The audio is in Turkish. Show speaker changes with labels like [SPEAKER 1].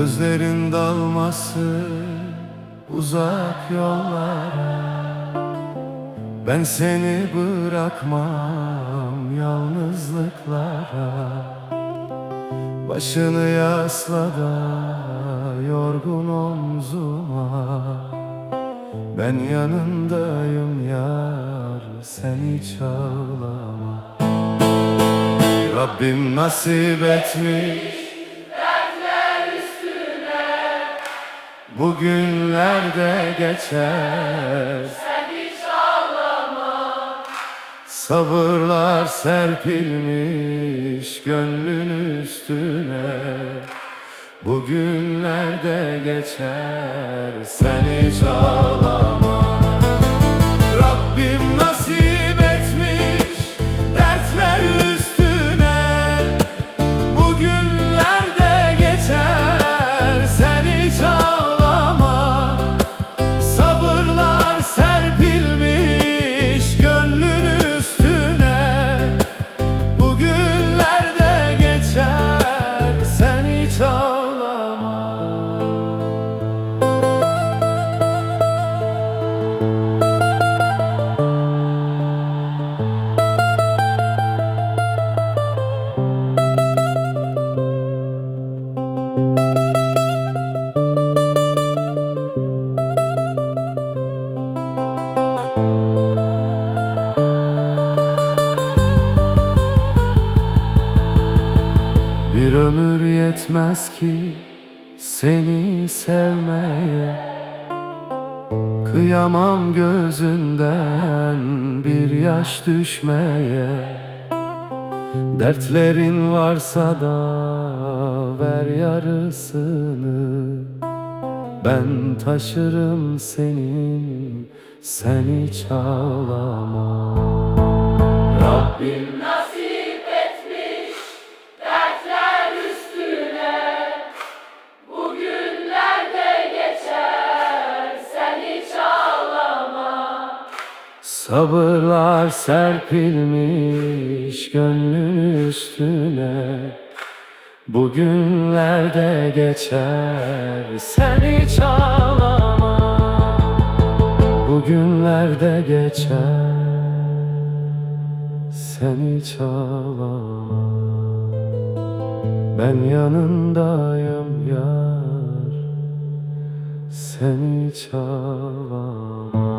[SPEAKER 1] Gözlerin dalması uzak yollara, ben seni bırakmam yalnızlıklara. Başını yasla da yorgun omzuma, ben yanındayım yar, sen hiç ağlama. Rabbim nasip etmiş bugünlerde geçer,
[SPEAKER 2] Sen hiç ağlama.
[SPEAKER 1] sabırlar serpilmiş gönlün üstüne. Bugünlerde geçer, sen hiç ağlama. Rabbim nasip etmiş dertler üstüne, bugünlerde geçer, sen hiç ağlama. Sabırlar serpilmiş gönlün üstüne, bugünlerde geçer, sen hiç ağlama. Bir ömür yetmez ki seni sevmeye, kıyamam gözünden bir yaş düşmeye. Dertlerin varsa da ver yarısını, ben taşırım senin, sen hiç ağlama. Rabbim
[SPEAKER 2] Nasip etmiş dertler üstüne, bugünlerde geçer, sen hiç ağlama.
[SPEAKER 1] sabırlar serpilmiş gönlün üstüne, bugünlerde geçer, sen hiç ağlama. Bugünlerde geçer, sen hiç ağlama. Ben yanındayım yar, sen hiç ağlama.